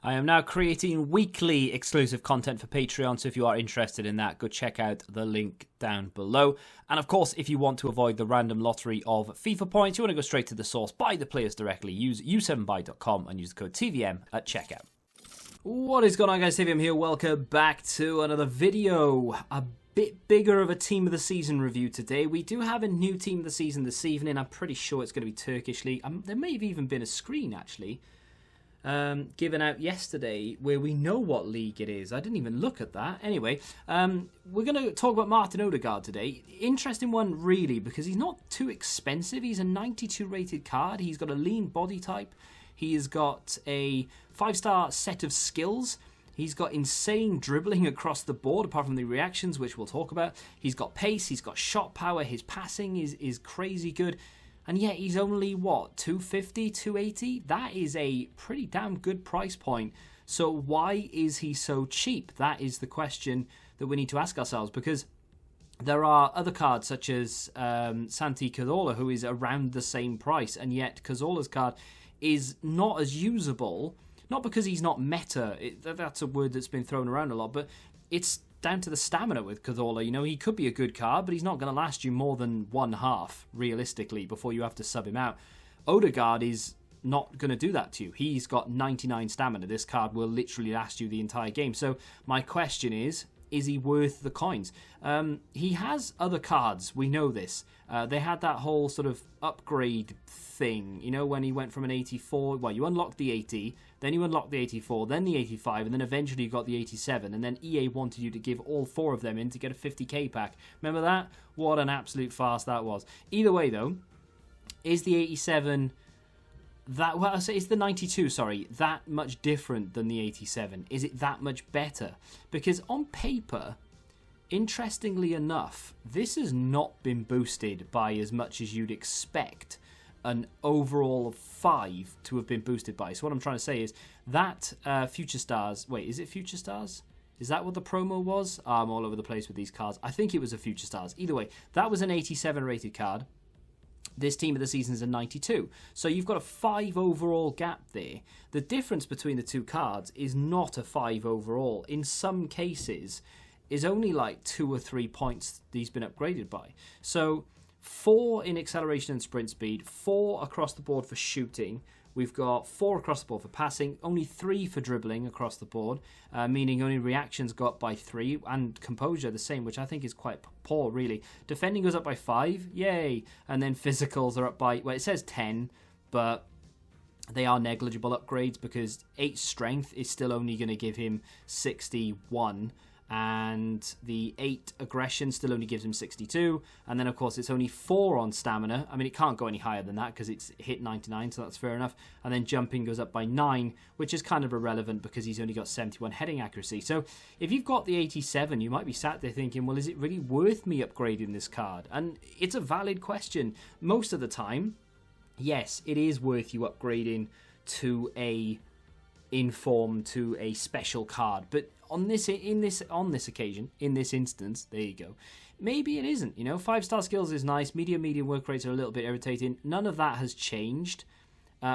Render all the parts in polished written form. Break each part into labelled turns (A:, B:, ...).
A: I am now creating weekly exclusive content for Patreon, so if you are interested in that, go check out the link down below. And of course, if you want to avoid the random lottery of FIFA points, you want to go straight to the source, buy the players directly, use u7buy.com and use the code TVM at checkout. What is going on, guys? TVM here. Welcome back to another video. A bit bigger of a Team of the Season review today. We do have a new Team of the Season this evening. I'm pretty sure it's going to be Turkish League. There may have even been a screen, actually, given out yesterday where we know what league it is. I didn't even look at that. Anyway, we're going to talk about Martin Odegaard today. Interesting one, really, because he's not too expensive. He's a 92 rated card. He's got a lean body type. He has got a 5-star set of skills. He's got insane dribbling across the board, apart from the reactions, which we'll talk about. He's got pace. He's got shot power. His passing is crazy good. And yet he's only, what, 250, 280? That is a pretty damn good price point. So why is he so cheap? That is the question that we need to ask ourselves, because there are other cards such as Santi Cazorla, who is around the same price, and yet Cazorla's card is not as usable, not because he's not meta, that's a word that's been thrown around a lot, but it's down to the stamina with Cazorla. You know, he could be a good card, but he's not going to last you more than one half, realistically, before you have to sub him out. Odegaard is not going to do that to you. He's got 99 stamina. This card will literally last you the entire game. So my question is he worth the coins? He has other cards, we know this. They had that whole sort of upgrade thing, you know, when he went from an 84, well, you unlocked the 80, then you unlocked the 84, then the 85, and then eventually you got the 87, and then EA wanted you to give all four of them in to get a 50k pack. Remember that? What an absolute farce that was. Either way, though, is the 87... that, well, is the 92, sorry, that much different than the 87? Is it that much better? Because on paper, interestingly enough, this has not been boosted by as much as you'd expect an overall of 5 to have been boosted by. So what I'm trying to say is that Future Stars... Wait, is it Future Stars? Is that what the promo was? I'm all over the place with these cards. I think it was a Future Stars. Either way, that was an 87 rated card. This Team of the Season is a 92. So you've got a 5 overall gap there. The difference between the two cards is not a 5 overall. In some cases, is only like 2 or 3 points that he's been upgraded by. So 4 in acceleration and sprint speed, 4 across the board for shooting. We've got 4 across the board for passing, only 3 for dribbling across the board, meaning only reactions go up by 3, and composure the same, which I think is quite poor, really. Defending goes up by 5, yay! And then physicals are up by, well, it says 10, but they are negligible upgrades because 8 strength is still only going to give him 61, and the 8 aggression still only gives him 62, and then of course it's only 4 on stamina. I mean, it can't go any higher than that because it's hit 99, so that's fair enough. And then jumping goes up by 9, which is kind of irrelevant because he's only got 71 heading accuracy. So if you've got the 87, you might be sat there thinking, well, is it really worth me upgrading this card? And it's a valid question. Most of the time, yes, it is worth you upgrading to a inform, to a special card, but on this occasion, in this instance, there you go, maybe it isn't. You know, 5-star skills is nice, medium work rates are a little bit irritating. None of that has changed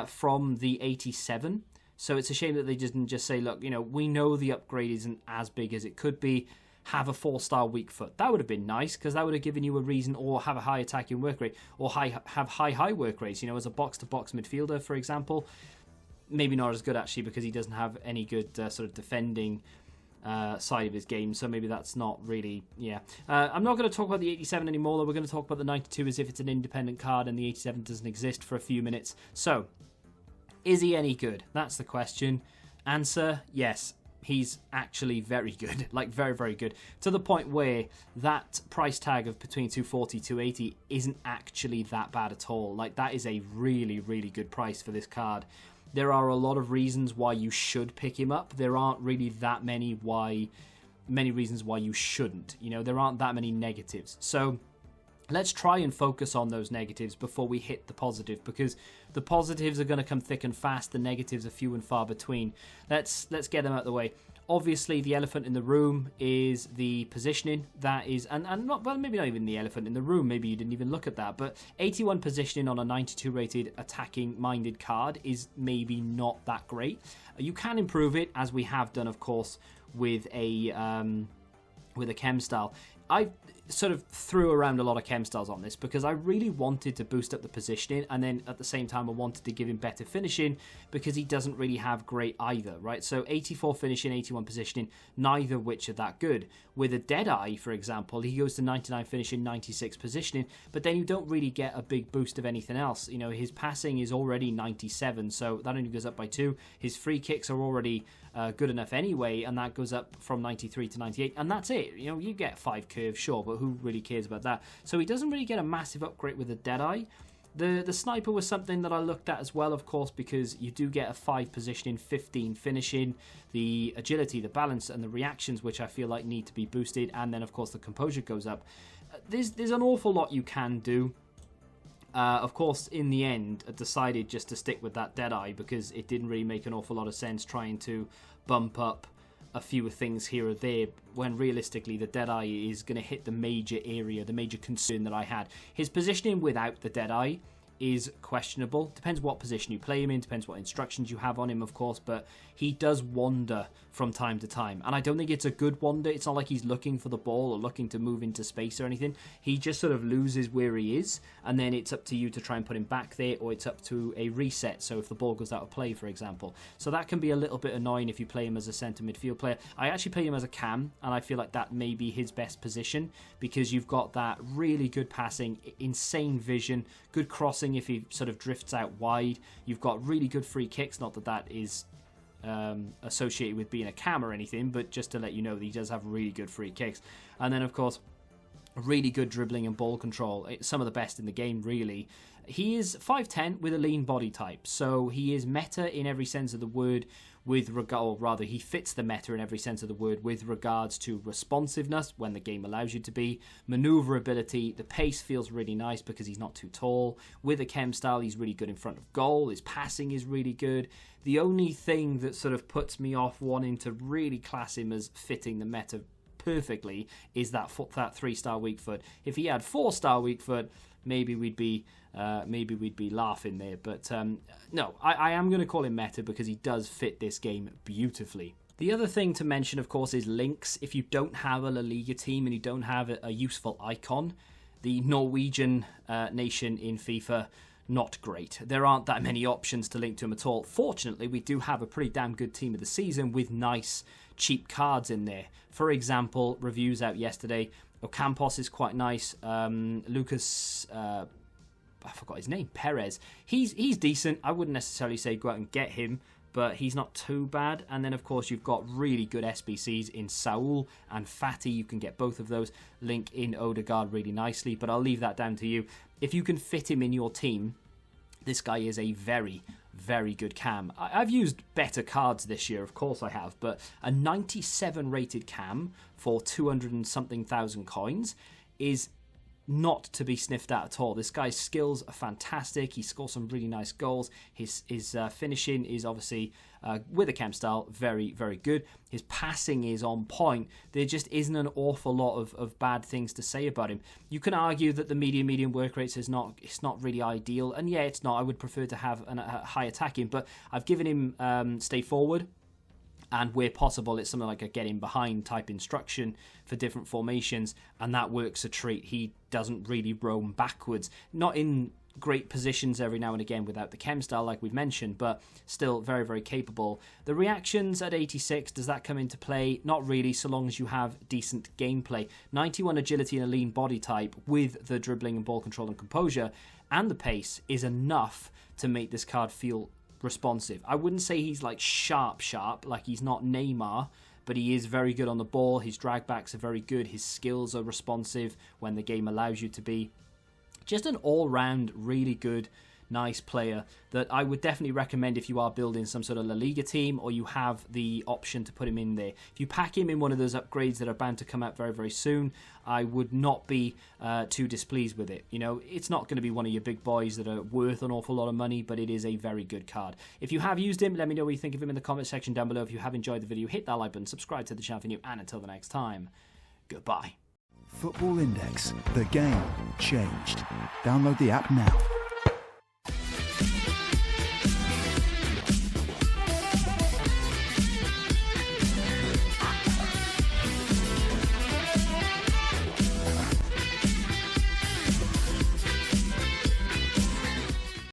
A: from the 87, so it's a shame that they didn't just say, look, you know, we know the upgrade isn't as big as it could be, have a 4-star weak foot. That would have been nice, because that would have given you a reason, or have a high attacking work rate, or have high work rates, you know, as a box-to-box midfielder, for example. Maybe not as good, actually, because he doesn't have any good sort of defending side of his game, so maybe that's not really, yeah. I'm not going to talk about the 87 anymore, though. We're going to talk about the 92 as if it's an independent card and the 87 doesn't exist for a few minutes. So, is he any good? That's the question. Answer, yes. He's actually very good, like very, very good, to the point where that price tag of between 240, 280 isn't actually that bad at all. Like, that is a really, really good price for this card. There are a lot of reasons why you should pick him up. There aren't really that many reasons why you shouldn't. You know, there aren't that many negatives. So let's try and focus on those negatives before we hit the positive, because the positives are going to come thick and fast. The negatives are few and far between. Let's get them out of the way. Obviously, the elephant in the room is the positioning. That is, and not, well, maybe not even the elephant in the room. Maybe you didn't even look at that. But 81 positioning on a 92 rated attacking-minded card is maybe not that great. You can improve it, as we have done, of course, with a chem style. I sort of threw around a lot of chem styles on this because I really wanted to boost up the positioning, and then at the same time I wanted to give him better finishing because he doesn't really have great either, right? So 84 finishing, 81 positioning, neither which are that good. With a Deadeye, for example, he goes to 99 finishing, 96 positioning, but then you don't really get a big boost of anything else. You know, his passing is already 97, so that only goes up by 2. His free kicks are already good enough anyway, and that goes up from 93 to 98, and that's it. You know, you get 5 curves, sure, but who really cares about that? So he doesn't really get a massive upgrade with a Deadeye. The sniper was something that I looked at as well, of course, because you do get a 5 positioning, 15 finishing, the agility, the balance, and the reactions, which I feel like need to be boosted, and then of course the composure goes up. There's an awful lot you can do. Of course, in the end, I decided just to stick with that Deadeye because it didn't really make an awful lot of sense trying to bump up a few things here or there when realistically the Deadeye is going to hit the major area, the major concern that I had. His positioning without the Deadeye is questionable. Depends what position you play him in, depends what instructions you have on him, of course, but he does wander from time to time, and I don't think it's a good wander. It's not like he's looking for the ball or looking to move into space or anything. He just sort of loses where he is, and then it's up to you to try and put him back there, or it's up to a reset, so if the ball goes out of play, for example. So that can be a little bit annoying if you play him as a centre midfield player. I actually play him as a cam, and I feel like that may be his best position, because you've got that really good passing, insane vision, good crossing if he sort of drifts out wide. You've got really good free kicks, not that that is associated with being a cam or anything, but just to let you know that he does have really good free kicks. And then of course really good dribbling and ball control, some of the best in the game really. He is 5'10 with a lean body type, so he is meta in every sense of the word, with regard, or rather he fits the meta in every sense of the word with regards to responsiveness when the game allows you to be, maneuverability, the pace feels really nice because he's not too tall. With a chem style, he's really good in front of goal, his passing is really good. The only thing that sort of puts me off wanting to really class him as fitting the meta perfectly is that 3-star weak foot. If he had 4-star weak foot, maybe we'd be laughing there. But no, I am going to call him meta because he does fit this game beautifully. The other thing to mention, of course, is links. If you don't have a La Liga team and you don't have a useful icon, the Norwegian nation in FIFA, not great. There aren't that many options to link to him at all. Fortunately, we do have a pretty damn good team of the season with nice, cheap cards in there. For example, reviews out yesterday. Ocampos is quite nice. Lucas, I forgot his name, Perez. He's decent. I wouldn't necessarily say go out and get him, but he's not too bad. And then, of course, you've got really good SBCs in Saul and Fatty. You can get both of those. Link in Odegaard really nicely, but I'll leave that down to you. If you can fit him in your team, this guy is a very, very good cam. I've used better cards this year, of course I have, but a 97 rated cam for 200 and something thousand coins is not to be sniffed at all. This guy's skills are fantastic. He scores some really nice goals. His finishing is obviously, with a chem style, very, very good. His passing is on point. There just isn't an awful lot of bad things to say about him. You can argue that the medium work rates it's not really ideal, and yeah, it's not. I would prefer to have a high attacking, but I've given him stay forward, and where possible it's something like a get in behind type instruction for different formations, and that works a treat. He doesn't really roam backwards, not in great positions every now and again without the chem style like we've mentioned, but still very, very capable. The reactions at 86, does that come into play? Not really, so long as you have decent gameplay. 91 agility and a lean body type with the dribbling and ball control and composure and the pace is enough to make this card feel responsive. I wouldn't say he's like sharp, like he's not Neymar, but he is very good on the ball. His drag backs are very good. His skills are responsive when the game allows you to be. Just an all-round really good nice player that I would definitely recommend if you are building some sort of La Liga team or you have the option to put him in there. If you pack him in one of those upgrades that are bound to come out very, very soon, I would not be too displeased with it. You know, it's not going to be one of your big boys that are worth an awful lot of money, but it is a very good card. If you have used him, let me know what you think of him in the comment section down below. If you have enjoyed the video, hit that like button, subscribe to the channel if you're new, and until the next time, goodbye.
B: Football Index. The game changed. Download the app now.